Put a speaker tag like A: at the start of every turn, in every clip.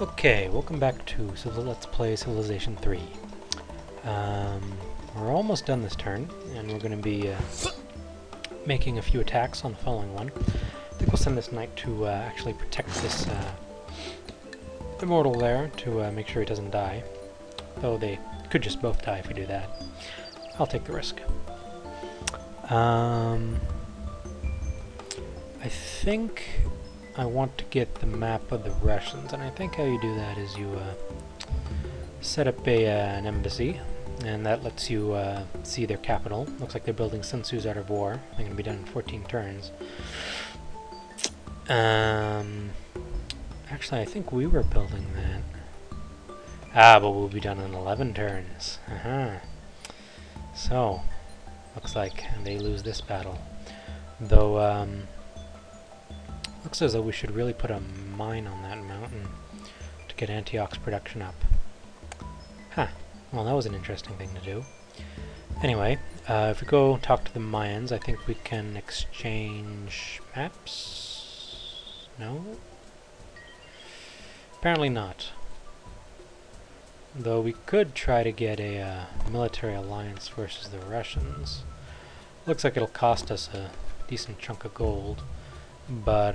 A: Okay, welcome back to Let's Play Civilization 3. We're almost done this turn, and we're going to be making a few attacks on the following one. I think we'll send this knight to actually protect this immortal there, to make sure he doesn't die. Though they could just both die if we do that. I'll take the risk. I think I want to get the map of the Russians, and I think how you do that is you set up an embassy, and that lets you see their capital. Looks like they're building Sun Tzu's Art of War. They're going to be done in 14 turns. Actually, I think we were building that. But we'll be done in 11 turns. So, looks like they lose this battle. Though, looks as though we should really put a mine on that mountain to get Antioch's production up. Well, that was an interesting thing to do. Anyway, if we go talk to the Mayans, I think we can exchange maps? No? Apparently not. Though we could try to get a military alliance versus the Russians. Looks like it'll cost us a decent chunk of gold. But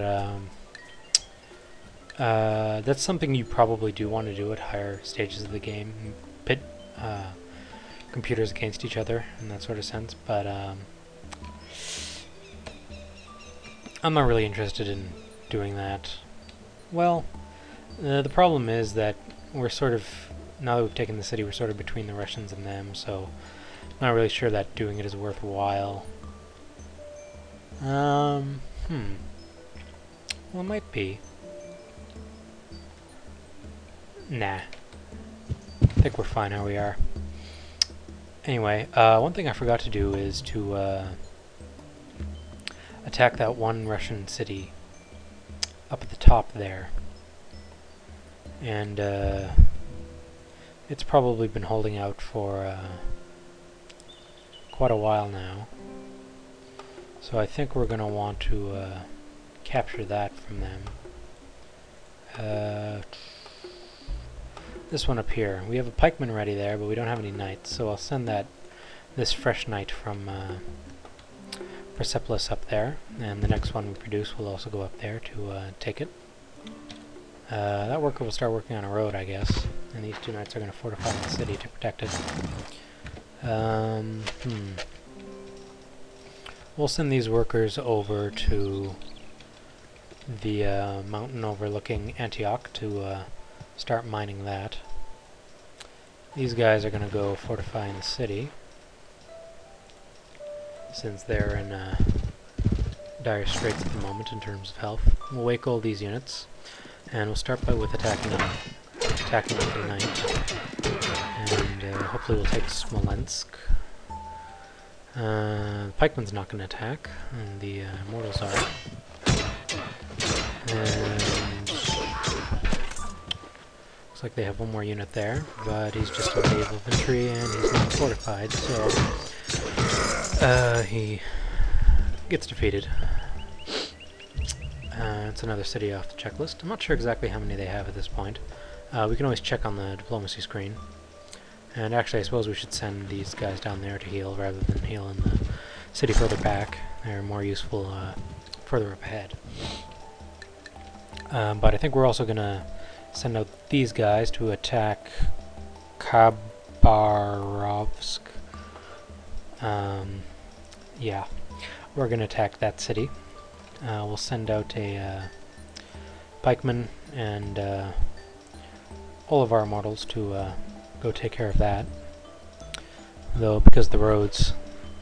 A: that's something you probably do want to do at higher stages of the game. Pit computers against each other in that sort of sense. But I'm not really interested in doing that. Well, the problem is that we're sort of, now that we've taken the city, we're sort of between the Russians and them, so I'm not really sure that doing it is worthwhile. Well, it might be. Nah. I think we're fine how we are. Anyway, one thing I forgot to do is to attack that one Russian city up at the top there. And it's probably been holding out for quite a while now. So I think we're going to want to capture that from them. This one up here. We have a pikeman ready there, but we don't have any knights, so I'll send this fresh knight from Persepolis up there, and the next one we produce will also go up there to take it. That worker will start working on a road, I guess, and these two knights are going to fortify the city to protect it. We'll send these workers over to the mountain overlooking Antioch to start mining that. These guys are going to go fortifying the city, since they're in dire straits at the moment in terms of health. We'll wake all these units, and we'll start with attacking them with the knight, and hopefully we'll take Smolensk. The pikeman's not going to attack, and the immortals are. And looks like they have one more unit there, but he's just a wave of infantry and he's not fortified, so he gets defeated. It's another city off the checklist. I'm not sure exactly how many they have at this point. We can always check on the diplomacy screen. And actually, I suppose we should send these guys down there to heal rather than heal in the city further back. They're more useful further up ahead. But I think we're also going to send out these guys to attack Khabarovsk. Yeah, we're going to attack that city. We'll send out a pikeman and all of our immortals to go take care of that. Though, because the roads,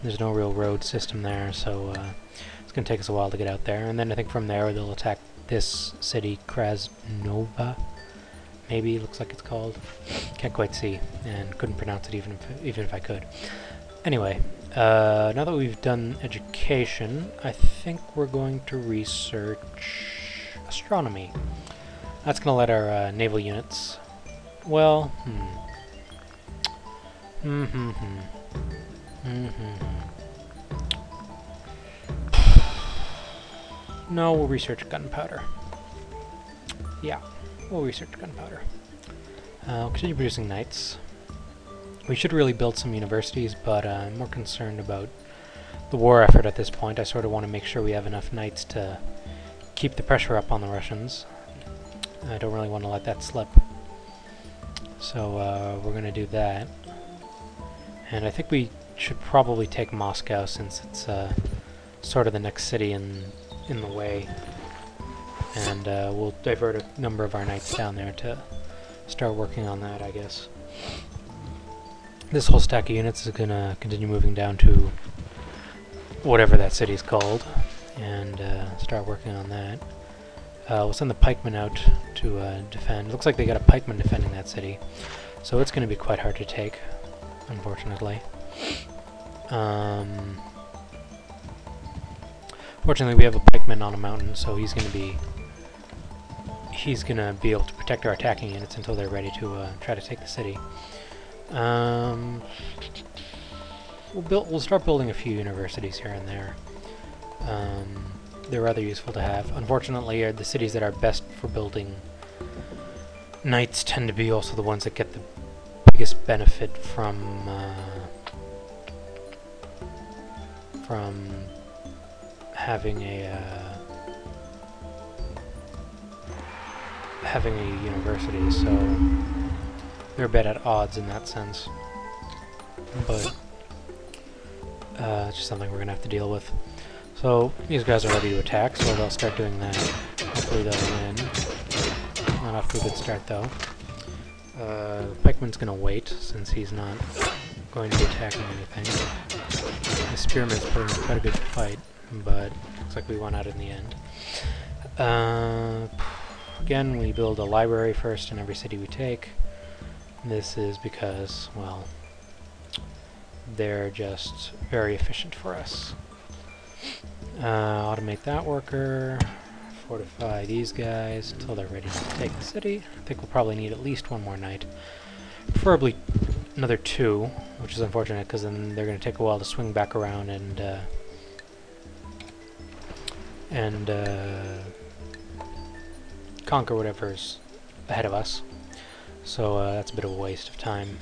A: there's no real road system there, so it's going to take us a while to get out there. And then I think from there they'll attack this city, Krasnova, maybe, looks like it's called. Can't quite see, and couldn't pronounce it even if I could. Anyway, now that we've done education, I think we're going to research astronomy. That's going to let our naval units, well, No, we'll research gunpowder. Yeah, we'll research gunpowder. We'll continue producing knights. We should really build some universities, but I'm more concerned about the war effort at this point. I sort of want to make sure we have enough knights to keep the pressure up on the Russians. I don't really want to let that slip. So we're going to do that. And I think we should probably take Moscow, since it's sort of the next city in the way. And we'll divert a number of our knights down there to start working on that, I guess. This whole stack of units is going to continue moving down to whatever that city's called, and start working on that. We'll send the pikemen out to defend. Looks like they got a pikeman defending that city, so it's going to be quite hard to take, unfortunately. Fortunately, we have a pikeman on a mountain, so he's going to be able to protect our attacking units until they're ready to try to take the city. We'll start building a few universities here and there. They're rather useful to have. Unfortunately, the cities that are best for building knights tend to be also the ones that get the biggest benefit from having a university, so they're a bit at odds in that sense. But it's just something we're gonna have to deal with. So these guys are ready to attack, so they'll start doing that. Hopefully they'll win. Not off to a good start though. Pikeman's gonna wait, since he's not going to be attacking anything. The spearman's putting up quite a good fight, but looks like we won out in the end. Again, we build a library first in every city we take. This is because, well, they're just very efficient for us. Automate that worker, fortify these guys until they're ready to take the city. I think we'll probably need at least one more knight. Preferably another two, which is unfortunate because then they're going to take a while to swing back around and conquer whatever's ahead of us. So that's a bit of a waste of time.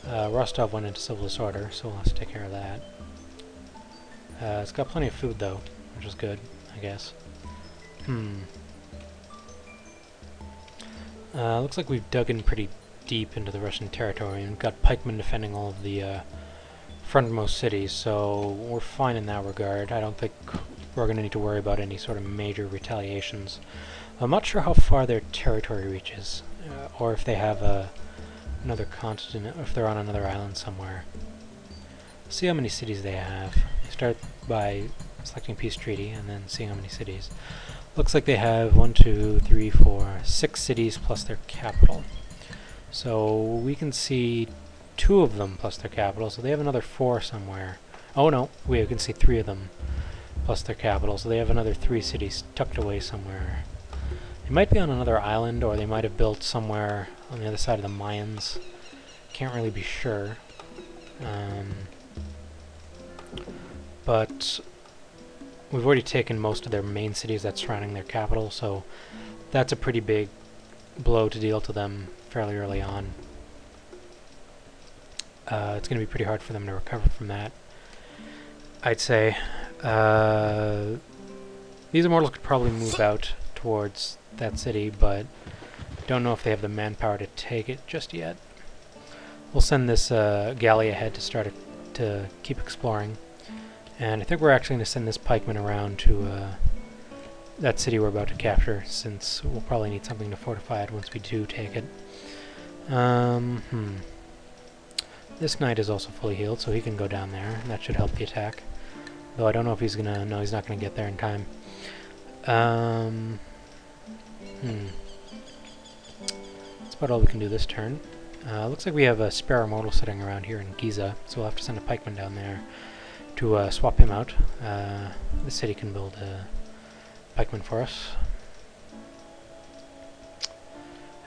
A: Rostov went into civil disorder, so we'll have to take care of that. It's got plenty of food though, which is good, I guess. Looks like we've dug in pretty deep into the Russian territory, and we've got pikemen defending all of the frontmost cities, so we're fine in that regard. I don't think we're going to need to worry about any sort of major retaliations. I'm not sure how far their territory reaches, or if they have another continent, or if they're on another island somewhere. See how many cities they have. Start by selecting peace treaty and then seeing how many cities. Looks like they have 6 cities plus their capital. So we can see 2 of them plus their capital, so they have another 4 somewhere. Oh no, we can see 3 of them plus their capital, so they have another 3 cities tucked away somewhere. They might be on another island, or they might have built somewhere on the other side of the Mayans. Can't really be sure. But we've already taken most of their main cities that's surrounding their capital, so that's a pretty big blow to deal to them fairly early on. It's going to be pretty hard for them to recover from that, I'd say. These immortals could probably move out towards that city, but don't know if they have the manpower to take it just yet. We'll send this galley ahead to start to keep exploring, and I think we're actually going to send this pikeman around to that city we're about to capture, since we'll probably need something to fortify it once we do take it. This knight is also fully healed, so he can go down there, and that should help the attack. Though I don't know if he's gonna... No, he's not gonna get there in time. That's about all we can do this turn. Looks like we have a spare immortal sitting around here in Giza, so we'll have to send a pikeman down there to swap him out. The city can build a pikeman for us.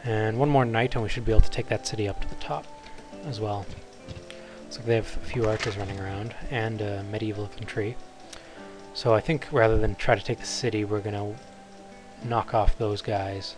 A: And one more knight, and we should be able to take that city up to the top as well. Looks like they have a few archers running around, and medieval infantry. So I think rather than try to take the city, we're going to knock off those guys